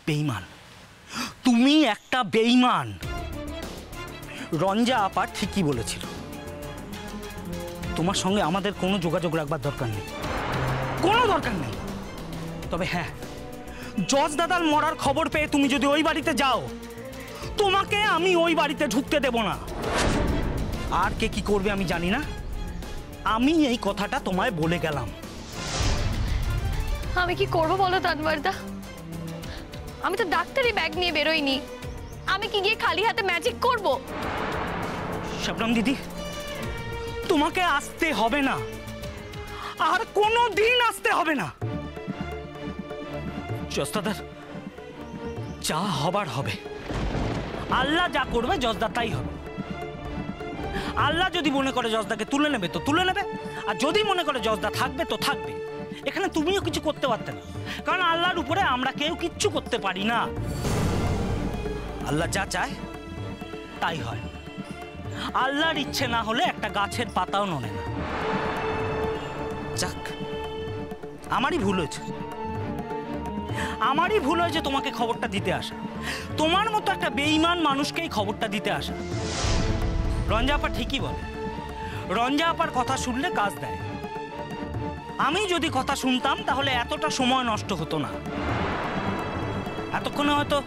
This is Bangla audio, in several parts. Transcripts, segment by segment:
বেঈমান, তুমি একটা বেঈমান। রঞ্জা আপা ঠিকই বলেছিল, তোমার সঙ্গে আমাদের কোনো যোগাযোগ রাখবার দরকার নেই, কোনো দরকার নেই। তবে হ্যাঁ, জজ দাদার মরার খবর পেয়ে তুমি যদি ওই বাড়িতে যাও, তোমাকে আমি ওই বাড়িতে ঢুকতে দেব না। আর কে কি করবে আমি জানি না, আমি এই কথাটা তোমায় বলে গেলাম। আমি কি করব বলো তানবারদা? আমি তো ডাক্তারি ব্যাগ নিয়ে বেরোইনি, আমি কি গিয়ে খালি হাতে ম্যাজিক করব? শবনম দিদি, তোমাকে আসতে হবে না, আর কোনো দিন আসতে হবে না। জজদাদার যা হবার হবে, আল্লাহ যা করবে জজদা তাই হবে। আল্লাহ যদি মনে করে জজদাকে তুলে নেবে তো তুলে নেবে, আর যদি মনে করে জজদা থাকবে তো থাকবে। এখানে তুমিও কিছু করতে পারতে না, কারণ আল্লাহর উপরে আমরা কেউ কিচ্ছু করতে পারি না। আল্লাহ যা চায় তাই হয়, আল্লাহর ইচ্ছে না হলে একটা গাছের পাতাও নড়ে না। যাক, আমারই ভুল হয়েছে, আমারই ভুল হয়েছে তোমাকে খবরটা দিতে আসা, তোমার মতো একটা বেঈমান মানুষকেই খবরটা দিতে আসা। রঞ্জা আপা ঠিকই বলে, রঞ্জা আপার কথা শুনলে কাজ দেয়। আমি যদি কথা শুনতাম তাহলে এতটা সময় নষ্ট হতো না। এতক্ষণে হয়তো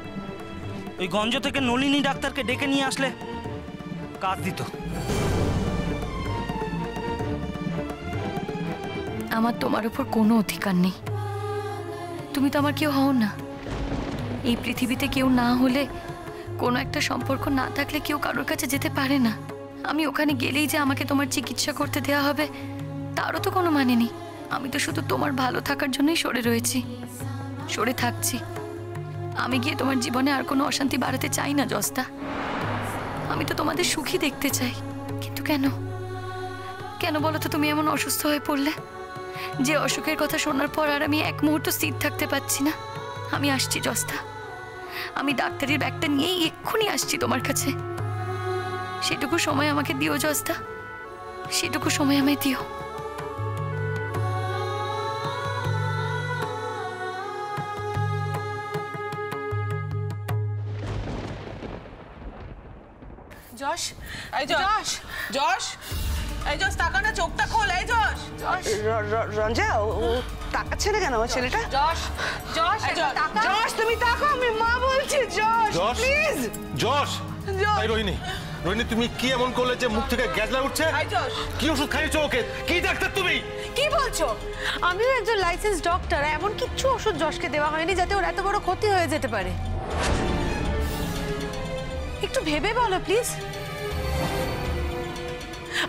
ওই গঞ্জ থেকে নলিনী ডাক্তারকে ডেকে নিয়ে আসলে কাজ দিত। আমার তোমার উপর কোনো অধিকার নেই, তুমি তো আমার কেউ হও না। এই পৃথিবীতে কেউ না হলে, কোনো একটা সম্পর্ক না থাকলে কেউ কারোর কাছে যেতে পারে না। আমি ওখানে গেলেই যে আমাকে তোমার চিকিৎসা করতে দেওয়া হবে তারও তো কোনো মানে নেই। আমি তো শুধু তোমার ভালো থাকার জন্যই সরে রয়েছি, সরে থাকছি। আমি গিয়ে তোমার জীবনে আর কোনো অশান্তি বাড়াতে চাই না জজদা। আমি তো তোমাদের সুখী দেখতে চাই, কিন্তু কেন কেন বলো তো তুমি এমন অসুস্থ হয়ে পড়লে, যে অসুখের কথা শোনার পর আর আমি এক মুহূর্ত স্থির থাকতে পারছি না। আমি আসছি জজদা, আমি ডাক্তারির ব্যাগটা নিয়েই এক্ষুনি আসছি তোমার কাছে। সেটুকু সময় আমাকে দিও জজদা, সেটুকু সময় আমায় দিও। যশ, এই যশ, যশ, এই যশ তাকা না, চোখটা খোল। এই যশ, যশ, রঞ্জা ও তাকাচ্ছে না কেন আমার ছেলেটা? যশ, যশ, তাকা। যশ তুমি তাকো, আমি মা বলছি। যশ প্লিজ। যশ, এই রোহিণী, রোহিণী তুমি কি এমন করলে যে মুখ থেকে গ্যাজলা উঠছে? এই যশ, কি ওষুধ খাইছো ওকে? কি ডাক্তার তুমি? কি বলছো? আমিও একজন লাইসেন্স ডক্টর, এমন কিচ্ছু ওষুধ যশকে দেওয়া হয়নি যাতে ওর এত বড় ক্ষতি হয়ে যেতে পারে। একটু ভেবে বলো প্লিজ।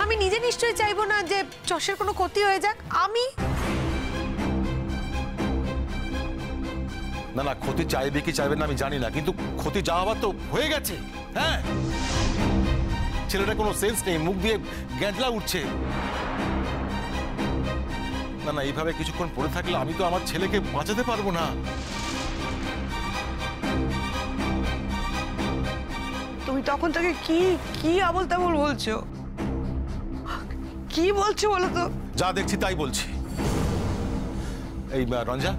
আমি নিজে নিশ্চয়ই চাইবো না যে যশের কোনো ক্ষতি হয়ে যাক। আমি না না, ক্ষতি চাইবে কি চাইবে না আমি জানি না, কিন্তু ক্ষতি যা হবার তো হয়ে গেছে। হ্যাঁ, ছেলেটা কোনো সেন্স নেই, মুখ দিয়ে গ্যাজলা উঠছে। না না, এইভাবে কিছুক্ষণ পড়ে থাকলে আমি তো আমার ছেলেকে বাঁচাতে পারবো না। তুমি তখন থেকে কি কি আবল তাবল বলছো? কি বলছো বলো তো? যা দেখছি তাই বলছি। এই রঞ্জা,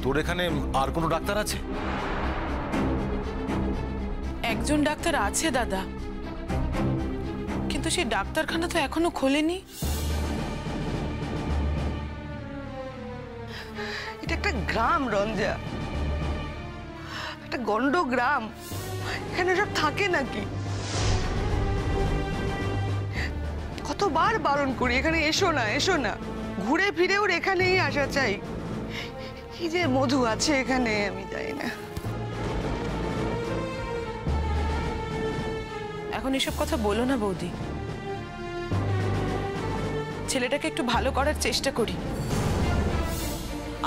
তোর এখানে আর কোনো ডাক্তার আছে? একজন ডাক্তার আছে দাদা, কিন্তু সেই ডাক্তারখানা তো এখনো খোলেনি। এটা একটা গ্রাম রঞ্জা, একটা গন্ড গ্রাম, এখানে সব থাকে নাকি? কতবার বারণ করি এখানে এসো না, এসো না, ঘুরে ফিরে ওর এখানেই আসা চাই। কি যে মধু আছে এখানে আমি জানি না। এখন এসব কথা বলো না বৌদি, ছেলেটাকে একটু ভালো করার চেষ্টা করি।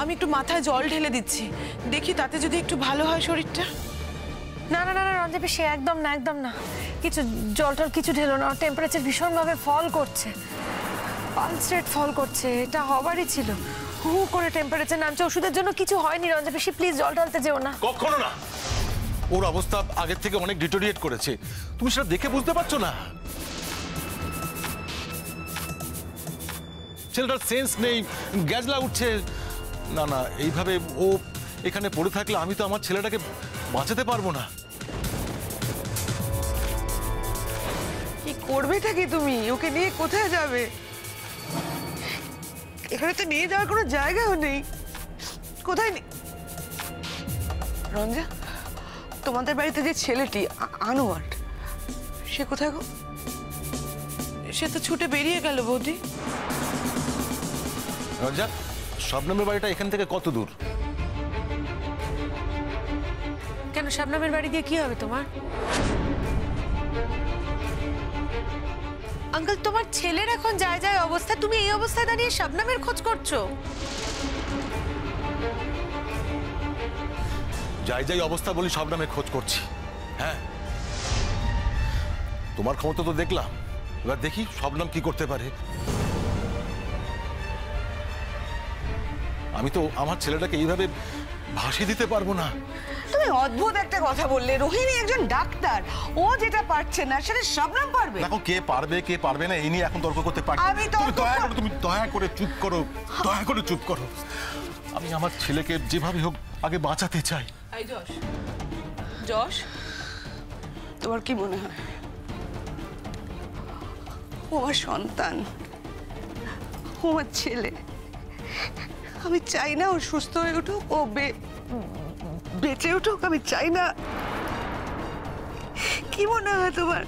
আমি একটু মাথায় জল ঢেলে দিচ্ছি, দেখি তাতে যদি একটু ভালো হয় শরীরটা। না না না না রঞ্জা সে একদম না, একদম না, কিছু জল টল কিছু ঢেলো না। টেম্পারেচার ভীষণভাবে ফল করছে, পালস রেট ফল করছে, এটা হবারই ছিল। হু করে টেম্পারেচার নামছে, ওষুধের জন্য কিছু হয়নি রঞ্জা বেশি, প্লিজ জল ঢালতে যেও না। কখনো না, ওর অবস্থা আগের থেকে অনেক ডিটোরিয়েট করেছে, তুমি সেটা দেখে বুঝতে পারছো না? ছেলেটার সেন্স নেই, গ্যাজলা উঠছে। না না, এইভাবে ও এখানে পড়ে থাকলে আমি তো আমার ছেলেটাকে বাঁচাতে পারবো না। কি করবেটা কি তুমি? ওকে নিয়ে কোথায় যাবে? এখানে তো নিয়ে যাওয়ার কোনো জায়গাও নেই। কোথায় রঞ্জা, তোমাদের বাড়িতে যে ছেলেটি আনোয়ার, সে কোথায় গো? সে তো ছুটে বেরিয়ে গেল বৌদি। রঞ্জা, শবনমের বাড়িটা এখান থেকে কত দূর? কেন, শবনমের বাড়ি দিয়ে কি হবে তোমার? আঙ্কেল, তোমার ছেলের এখন যায় যায় অবস্থা, তুমি এই অবস্থায় দাঁড়িয়ে শবনমের খোঁজ করছো? যাই যাই অবস্থা বলি শবনমের খোঁজ করছি। হ্যাঁ, তোমার ক্ষমতা তো দেখলাম, এবার দেখি শবনম কি করতে পারে। আমি তো আমার ছেলেটাকে এইভাবে ভাসিয়ে দিতে পারবো না। তুমি অদ্ভুত একটা কথা বললে। রোহিণী একজন ডাক্তার, ও যেটা পারছে না সেটা শবনম পারবে। দেখো, কে পারবে কে পারবে না এই নিয়ে এখন তর্ক করতে পারি। তুমি দয়া করে চুপ করো, দয়া করে চুপ করো। আমি আমার ছেলেকে যেভাবে হোক আগে বাঁচাতে চাই। এই যশ, যশ, তোমার কি মনে হয় ও আমার সন্তান, ও আমার ছেলে? আমি চাই না ও সুস্থ হয়ে উঠুক, ও বেঁচে উঠুক। আমি চাই না। কি মনে হয় তোমার?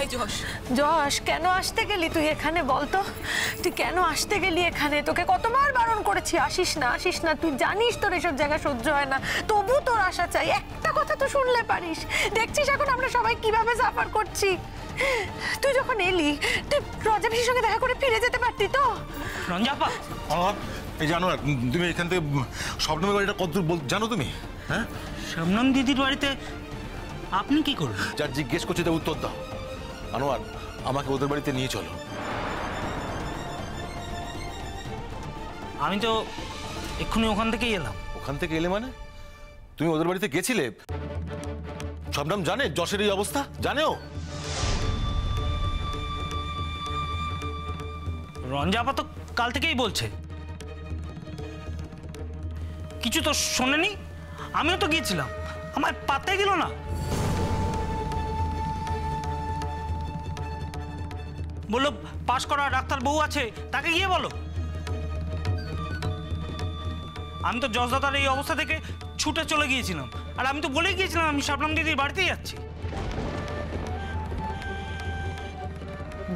এই যশ, যশ, কেন আসতে গেলি তুই এখানে? বলতো তুই কেন আসতে গেলি এখানে? তোকে কতবার বারণ করেছি আসিস না, আসিস না। তুই জানিস তোর এসব জায়গা সহ্য হয় না, তবু তোর আসা চাই। একটা কথা তো শুনলে পারিস। দেখছিস এখন আমরা সবাই কিভাবে সাফার করছি। তুই যখন এলি তুই রঞ্জাপিসির সঙ্গে দেখা করে ফিরে যেতে পারতি তো। রঞ্জাপা, এই জানো না তুমি এখান থেকে শবনমের বাড়িটা কত দূর জানো তুমি? হ্যাঁ, শবনম দিদির বাড়িতে আপনি কি করবেন? যার জিজ্ঞেস করছি তার উত্তর দাও। আনোয়ার, আমাকে ওদের বাড়িতে নিয়ে চলো। আমি তো এক্ষুনি ওখান থেকেই এলাম। ওখান থেকে এলে মানে? তুমি ওদের বাড়িতে গেছিলে? শবনম জানে যশের এই অবস্থা? জানেও? রঞ্জাপা তো কাল থেকেই বলছে, কিছু তো শোনেনি। আমিও তো গিয়েছিলাম, আমার পাত্তাই দিল না। বললো পাশ করা ডাক্তার বউ আছে, তাকে গিয়ে বলো। আমি তো যশদাদার এই অবস্থা থেকে ছুটে চলে গিয়েছিলাম, আর আমি তো বলেই গিয়েছিলাম আমি শবনম দিদির বাড়িতেই যাচ্ছি।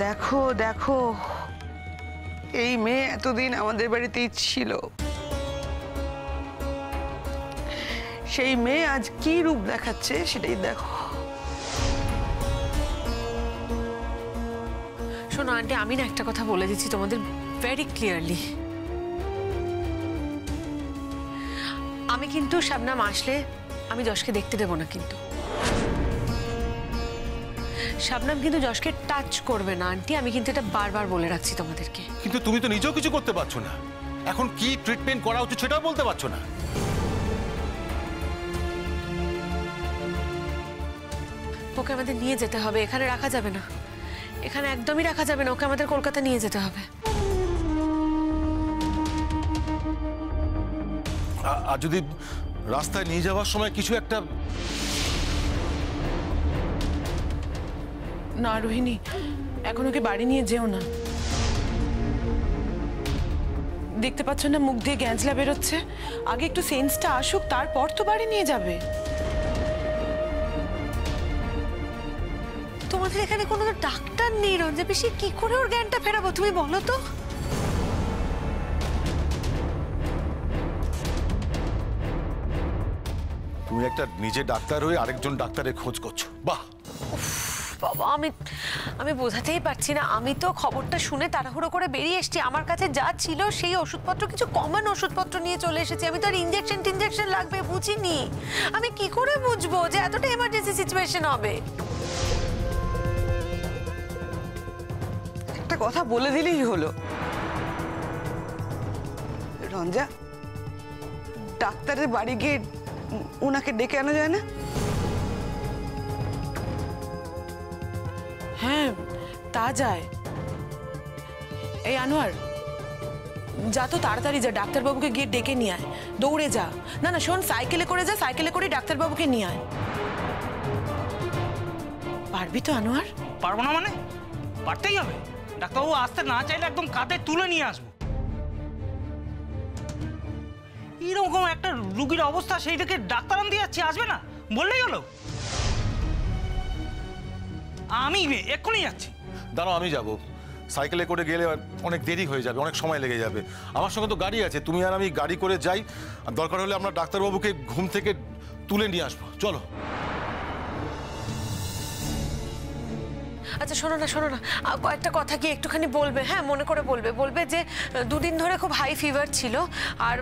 দেখো দেখো, এই মেয়ে এতদিন আমাদের বাড়িতেই ছিল, সেই মেয়ে আজ কি রূপ দেখাচ্ছে সেটাই দেখো। শোনো আন্টি, আমি না একটা কথা বলে দিচ্ছি তোমাদের ভেরি ক্লিয়ারলি। আমি কিন্তু শবনম আসলে আমি যশকে দেখতে দেবো না, কিন্তু শবনম কিন্তু যশকে টাচ করবে না আন্টি। আমি কিন্তু এটা বারবার বলে রাখছি তোমাদেরকে। কিন্তু তুমি তো নিজেও কিছু করতে পারছো না। এখন কি ট্রিটমেন্ট করা উচিত সেটাও বলতে পারছো না। ওকে আমাদের নিয়ে যেতে হবে, এখানে রাখা যাবে না, এখানে একদমই রাখা যাবে না। ওকে আমাদের কলকাতা নিয়ে যেতে হবে। আর যদি রাস্তায় নিয়ে যাওয়ার সময় কিছু একটা... না রোহিণী, এখন ওকে বাড়ি নিয়ে যেও না। দেখতে পাচ্ছ না মুখ দিয়ে গ্যাঁজলা বেরোচ্ছে? আগে একটু সেন্সটা আসুক, তারপর তো বাড়ি নিয়ে যাবে। তোমাদের এখানে কোনো ডাক্তার নেই রঞ্জাপিসি, কি করে ওর জ্ঞানটা ফেরাবো তুমি বলো তো? তুমি একটা নিজে ডাক্তার হয়ে আরেকজন ডাক্তারের খোঁজ করছো, বাহ। বাবা, আমি বোঝাতেই পারছি না। আমি তো খবরটা শুনে তাড়াহুড়ো করে বেরিয়ে এসেছি। আমার কাছে যা ছিল সেই ওষুধপত্র, কিছু কমন ওষুধপত্র নিয়ে চলে এসেছি। আমি তো আর ইঞ্জেকশন লাগবে বুঝিনি। আমি কি করে বুঝবো যে এতটা এমার্জেন্সি সিচুয়েশন হবে? একটা কথা বলে দিলেই হলো। রঞ্জা, ডাক্তারের বাড়ি গিয়ে ওনাকে ডেকে আনা যায় না? হ্যাঁ, তা যায়। এই আনোয়ার, যা তো তাড়াতাড়ি যা, ডাক্তারবাবুকে গিয়ে ডেকে নিয়ে আয়, দৌড়ে যা। না না শোন, সাইকেলে করে যা, সাইকেলে করে ডাক্তারবাবুকে নিয়ে আয়। পারবি তো আনোয়ার? পারবো না মানে? পারতেই হবে। ডাক্তারবাবু আসতে না চাইলে একদম কাঁধে তুলে নিয়ে আসবো। এরকম একটা রুগীর অবস্থা, সেই থেকে ডাক্তার আনতে যাচ্ছি, আসবে না বললেই হলো। আমি এক্ষুনি যাচ্ছি। দাঁড়াও, আমি যাব। সাইকেলে করে গেলে অনেক দেরি হয়ে যাবে, অনেক সময় লেগে যাবে। আমার সঙ্গে তো গাড়ি আছে, তুমি আর আমি গাড়ি করে যাই, আর দরকার হলে আমরা ডাক্তারবাবুকে ঘুম থেকে তুলে নিয়ে আসবো। চলো। আচ্ছা শোনো না, কয়েকটা কথা কি একটুখানি বলবে? হ্যাঁ, মনে করে বলবে যে 2 দিন ধরে খুব হাই ফিভার ছিল আর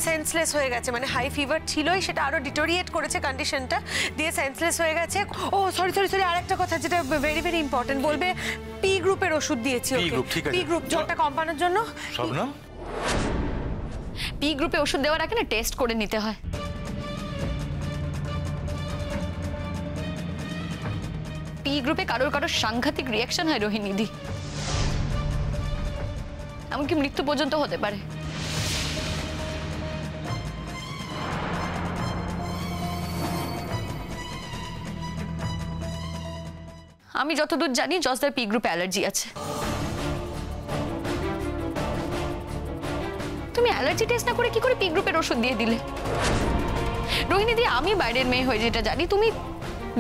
সেন্সলেস হয়ে গেছে। মানে হাই ফিভার ছিলই, সেটা আরো ডিটোরিয়েট করেছে কন্ডিশনটা, দিয়ে সেন্সলেস হয়ে গেছে। ও সরি, আর একটা কথা যেটা ভেরি ভেরি ইম্পর্টেন্ট, বলবে পি গ্রুপের ওষুধ দিয়েছি ওকে। পি গ্রুপ জ্বরটা কমানোর জন্য। শবনম, পি গ্রুপে ওষুধ দেওয়ার আগে না টেস্ট করে নিতে হয়। পি গ্রুপে কারোর সাংঘাতিক রিয়াকশন হয় রোহিণীদি, এমনকি মৃত্যু পর্যন্ত হতে পারে। আমি যতদূর জানি জসদার পি গ্রুপে অ্যালার্জি আছে। তুমি অ্যালার্জি টেস্ট না করে কি করে পি গ্রুপের ওষুধ দিয়ে দিলে? রোহিণীদি, আমি বাইরের মেয়ে হয়ে যেটা জানি, তুমি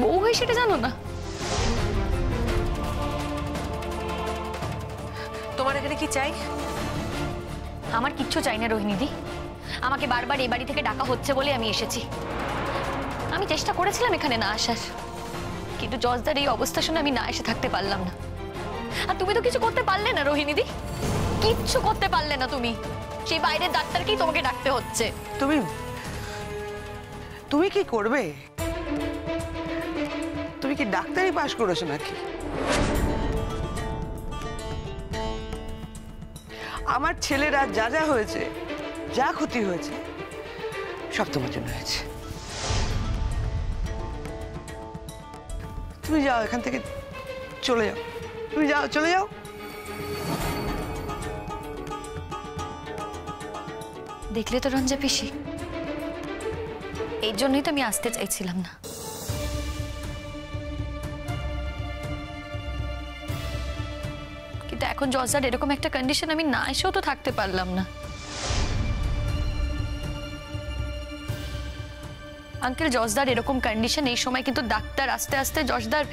বউ হয়ে সেটা জানো না। তোমার এখানে কি চাই? আমার কিচ্ছু চাই না রোহিণীদি, আমাকে বারবার এই বাড়ি থেকে ডাকা হচ্ছে বলে আমি এসেছি। আমি চেষ্টা করেছিলাম এখানে না আসার, কিন্তু জজদার এই অবস্থা শুনে আমি না এসে থাকতে পারলাম না। আর তুমি তো কিছু করতে পারলে না রোহিণীদি, কিচ্ছু করতে পারলে না তুমি। সেই বাইরের ডাক্তারকেই তোমাকে ডাকতে হচ্ছে। তুমি কি করবে? তুমি কি ডাক্তারি পাশ করেছো নাকি? আমার ছেলেরা যা যা হয়েছে, যা ক্ষতি হয়েছে, সব তোমার জন্য হয়েছে। তুমি যাও এখান থেকে, চলে যাও। তুমি যাও, চলে যাও। দেখলে তো রঞ্জা পিসি, এই জন্যই তো আমি আসতে চাইছিলাম না। কিন্তু এখন জজদার এরকম একটা কন্ডিশন, আমি না এসেও তো থাকতে পারলাম না। আঙ্কেল, জজদার এরকম কন্ডিশন, এই সময় কিন্তু ডাক্তার আস্তে আস্তে জজদার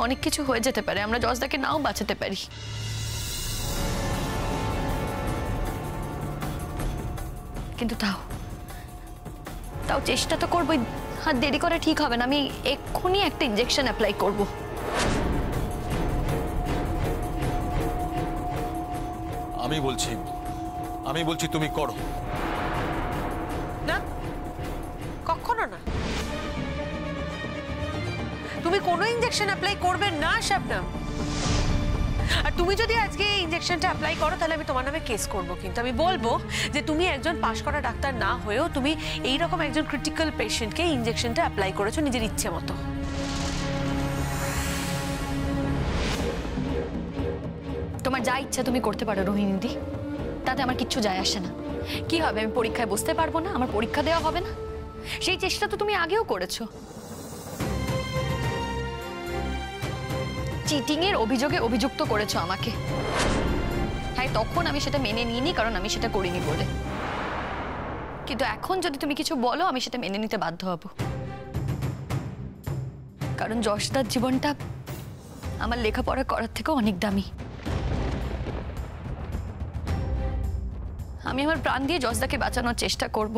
অনেক কিছু হয়ে যেতে পারে। আমরা জজদাকে নাও বাঁচাতে পারি। কিন্তু তাও চেষ্টা তো করবোই। আর দেরি করে ঠিক হবে না, আমি এক্ষুনি একটা ইনজেকশন অ্যাপ্লাই করব। আমি বলছি তুমি করো। না, কখনো না। তুমি কোনো ইনজেকশন অ্যাপ্লাই করবে না শবনম। আর তুমি যদি আজকে এই ইনজেকশনটা অ্যাপ্লাই করো, তাহলে আমি তোমার নামে কেস করব। কিন্তু আমি বলবো যে তুমি একজন পাশ করা ডাক্তার না হয়েও তুমি এইরকম একজন ক্রিটিক্যাল পেশেন্টকে ইনজেকশনটা অ্যাপ্লাই করেছো নিজের ইচ্ছে মতো। তোমার যা ইচ্ছা তুমি করতে পারো রোহিণীদি, তাতে আমার কিচ্ছু যায় আসে না। কি হবে, আমি পরীক্ষায় বসতে পারবো না? আমার পরীক্ষা দেওয়া হবে না? সেই চেষ্টা তো তুমি আগেও করেছো। চিটিং এর অভিযোগে অভিযুক্ত করেছো আমাকে। হ্যাঁ, তখন আমি সেটা মেনে নিইনি, কারণ আমি সেটা করিনি বলে। কিন্তু এখন যদি তুমি কিছু বলো, আমি সেটা মেনে নিতে বাধ্য হব। কারণ যশদার জীবনটা আমার লেখাপড়া করার থেকেও অনেক দামি। আমি আমার প্রাণ দিয়ে যশদাকে বাঁচানোর চেষ্টা করব।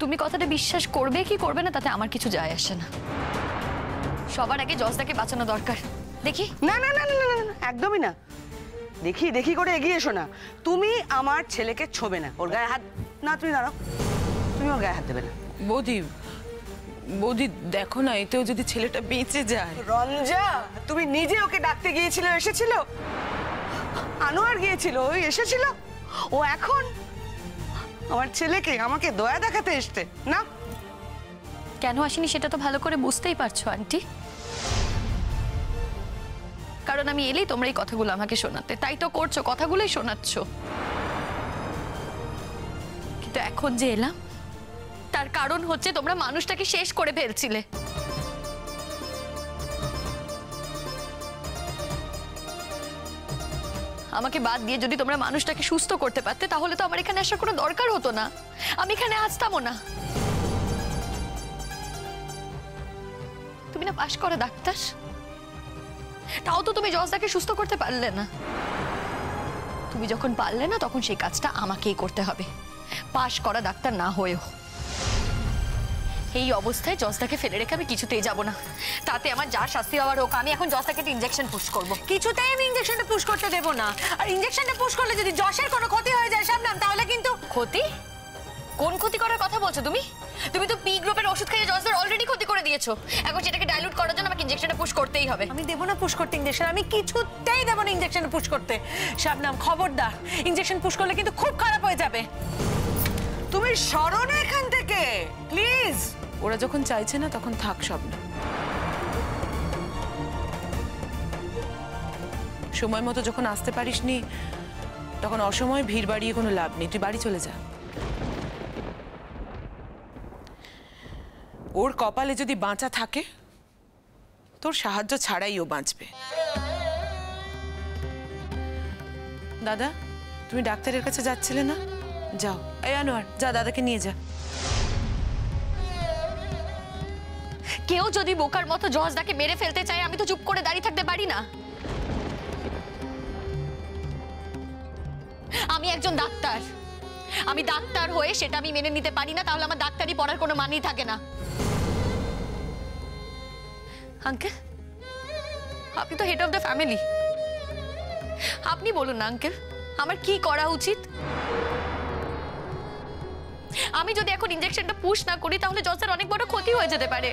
তুমি কথাটা বিশ্বাস করবে কি করবে না, তাতে আমার কিছু যায় আসে না। সবার আগে যশদাকে বাঁচানো দরকার। দেখি। না না না না না, একদমই না। দেখি করে এগিয়ে এসো না। তুমি আমার ছেলেকে ছোবে না, ওর গায়ে হাত না। তুমি দাঁড়াও, তুমি ওর গায়ে হাত দেবে না। বৌদি দেখো না, এতেও যদি ছেলেটা বেঁচে যায়। রঞ্জা, তুমি নিজে ওকে ডাকতে গিয়েছিল, এসেছিল? আনোয়ার গিয়েছিল, ওই এসেছিল? ও এখন আমার ছেলেকে আমাকে দয়া দেখাতে এসছে না? কেন আসেনি সেটা তো ভালো করে বুঝতেই পারছো আন্টি। কারণ আমি এলেই তোমরা এই কথাগুলো আমাকে শোনাতে, তাই তো করছো, কথাগুলোই শোনাচ্ছ। কিন্তু এখন যে এলাম তার কারণ হচ্ছে তোমরা মানুষটাকে শেষ করে ফেলছিলে। আমাকে বাদ দিয়ে যদি তোমরা মানুষটাকে সুস্থ করতে পারতে তাহলে তো আমার এখানে আসার কোনো দরকার হতো না, আমি এখানে আসতামও না। তুমি না পাশ করা ডাক্তার, তাও তো তুমি জজদাকে সুস্থ করতে পারলে না। তুমি যখন পারলে না তখন সেই কাজটা আমাকেই করতে হবে, পাশ করা ডাক্তার না হয়েও। এই অবস্থায় জজদাকে ফেলে রেখে আমি কিছুতেই যাব না, তাতে আমার যা শাস্তি হওয়ার হোক। আমি এখন জজদাকে ইনজেকশন পুশ করব। কিছুতেই আমি ইনজেকশনটা পুশ করতে দেব না। আর ইনজেকশনটা পুশ করলে যদি যশের কোনো ক্ষতি হয়ে যায় শাবনাম, তাহলে কিন্তু ক্ষতি? কোন ক্ষতি করার কথা বলছো তুমি? তুমি তো পি গ্রুপের ওষুধ খাইয়ে জজদার অলরেডি ক্ষতি করে দিয়েছো। এখন সেটাকে ডাইলুট করার জন্য আমাকে ইনজেকশনটা পুশ করতেই হবে। আমি দেব না পুশ করতে ইনজেকশন, আমি কিছুতেই দেব না ইনজেকশন পুশ করতে। শাবনাম খবরদার, ইনজেকশন পুশ করলে কিন্তু খুব খারাপ হয়ে যাবে। তুমি সরো না এখান থেকে প্লিজ। ওরা যখন চাইছে না তখন থাক স্বপ্নাম। সময় মতো যখন আসতে পারিসনি তখন অসময়ে ভিড় বাড়িয়ে কোনো লাভ নেই, তুই বাড়ি চলে যা। ওর কপালে যদি বাঁচা থাকে তোর সাহায্য ছাড়াই ও বাঁচবে। দাদা, তুমি ডাক্তারের কাছে যাচ্ছিলে না? যাও। এই আনোয়ার, যা দাদাকে নিয়ে যা। কেউ যদি বোকার মতো জজদাকে মেরে ফেলতে চায় আমি তো চুপ করে দাঁড়িয়ে থাকতে পারি না। আমি একজন ডাক্তার, আমি ডাক্তার হয়ে সেটা আমি মেনে নিতে পারি না, তাহলে আমার ডাক্তারি পড়ার কোনো মানেই থাকে না। আঙ্কেল, আপনি তো হেড অফ দ্য ফ্যামিলি, আপনি বলুন না আঙ্কেল আমার কি করা উচিত? আমি যদি এখন ইনজেকশনটা পুশ না করি তাহলে জজের অনেক বড় ক্ষতি হয়ে যেতে পারে।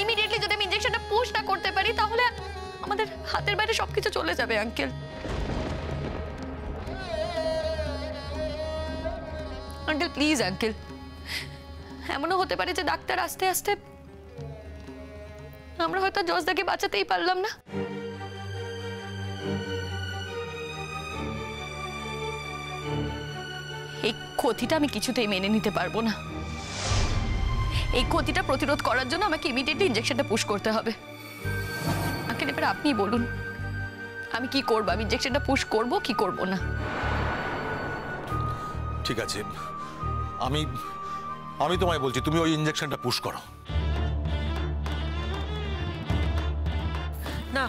ইমিডিয়েটলি যদি আমি ইনজেকশনটা পুশ না করতে পারি তাহলে আমাদের হাতের বাইরে সবকিছু চলে যাবে আঙ্কেল। আঙ্কেল প্লিজ আঙ্কেল, এমনও হতে পারে যে ডাক্তার আস্তে আস্তে আমরা হয়তো জজদাকে বাঁচাতেই পারলাম না। এই ক্ষতিটা আমি কিছুতেই মেনে নিতে পারবো না। এই ক্ষতিটা প্রতিরোধ করার জন্য আমাকে ইমিডিয়েটলি ইনজেকশনটা পুশ করতে হবে। আঙ্কেল এবার আপনি বলুন আমি কি করব? আমি ইনজেকশনটা পুশ করব কি করব না? ঠিক আছে, আমি তোমায় বলছি তুমি ওই ইনজেকশনটা পুশ করো। না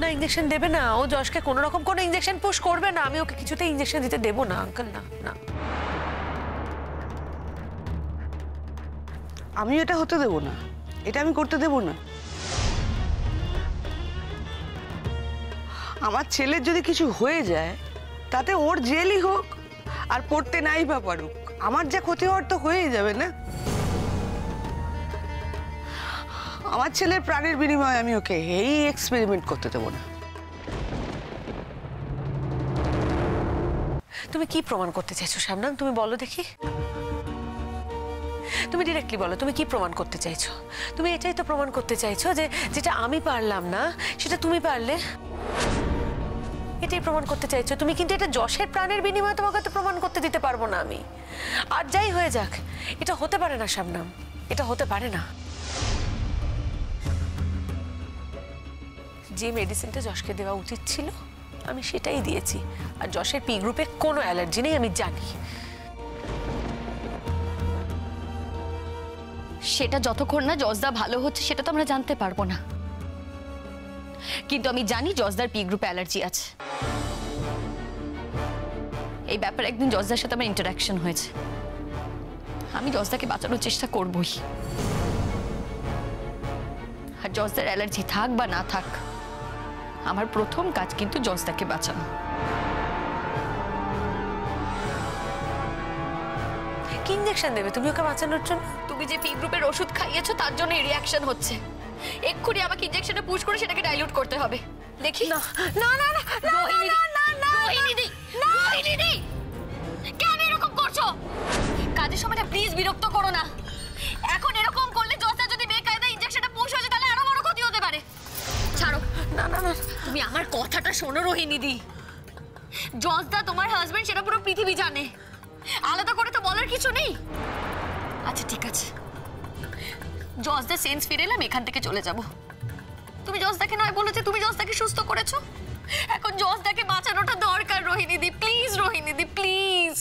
না, ইনজেকশন দেবে না। ও যশকে কোনো রকম কোনো ইনজেকশন পুশ করবে না। আমি ওকে কিছুতেই ইনজেকশন দিতে দেব না আঙ্কেল, না না। আমি এটা হতে দেব না, এটা আমি করতে দেব না। আমার ছেলের যদি কিছু হয়ে যায় তাতে ওর জেলই হোক আর পড়তে নাই বা পারুক, আমার যা ক্ষতি হওয়ার তো হয়েই যাবে না। আমার ছেলের প্রাণের বিনিময়ে আমি ওকে এই এক্সপেরিমেন্ট করতে দেবো না। তুমি কি প্রমাণ করতে চাইছো শাবনাম? তুমি বলো দেখি, তুমি ডিরেক্টলি বলো তুমি কি প্রমাণ করতে চাইছো? তুমি এটাই তো প্রমাণ করতে চাইছো যে যেটা আমি পারলাম না সেটা তুমি পারলে, এটাই প্রমাণ করতে চাইছো তুমি। কিন্তু এটা যশের প্রাণের বিনিময়ে তোমাকে তো প্রমাণ করতে দিতে পারবো না আমি। আর যাই হয়ে যাক, এটা হতে পারে না শাবনাম, এটা হতে পারে না। যে মেডিসিনটা যশকে দেওয়া উচিত ছিল আমি সেটাই দিয়েছি। আর যশের পি গ্রুপে কোনো অ্যালার্জি নেই, আমি জানি। সেটা যতক্ষণ না জজদা ভালো হচ্ছে সেটা তো আমরা জানতে পারবো না, কিন্তু আমি জানি জজদার পি গ্রুপে অ্যালার্জি আছে। এই ব্যাপারে একদিন জজদার সাথে আমার ইন্টারাকশন হয়েছে। আমি জজদাকে বাঁচানোর চেষ্টা করবই। আর জজদার অ্যালার্জি থাক বা না থাক, আমার প্রথম কাজ কিন্তু জজদাকে বাঁচানো। কি ইনজেকশন দেবে তুমি ওকে বাঁচানোর জন্য? তুমি যে পি গ্রুপের ওষুধ খাইয়েছো তার জন্য এই রিঅ্যাকশন হচ্ছে। এক্ষুনি আমাকে ইনজেকশনটা পুশ করে সেটাকে ডাইলিউট করতে হবে। দেখি না না না না রোহিণী দি, রোহিণী দি, কেন এরকম করছো? কাজের সময়টা প্লিজ বিরক্ত করো না। এখন এরকম করলে জজদা যদি বেকায়দা ইনজেকশনটা পুশ হয়ে যায় তাহলে আরো বড় ক্ষতি হতে পারে। শোনো রোহিণীদি, জজদা তোমার হাজবেন্ড সেটা পুরো পৃথিবী জানে, আলাদা করে তো বলার কিছু নেই। আচ্ছা ঠিক আছে, জজদা সেন্স ফিরে এলাম, এখান থেকে চলে যাব। তুমি জজদাকে নয় বলেছে তুমি জজদাকে সুস্থ করেছো, এখন জজদাকে বাঁচানোটা দরকার রোহিণীদি, প্লিজ রোহিণীদি প্লিজ।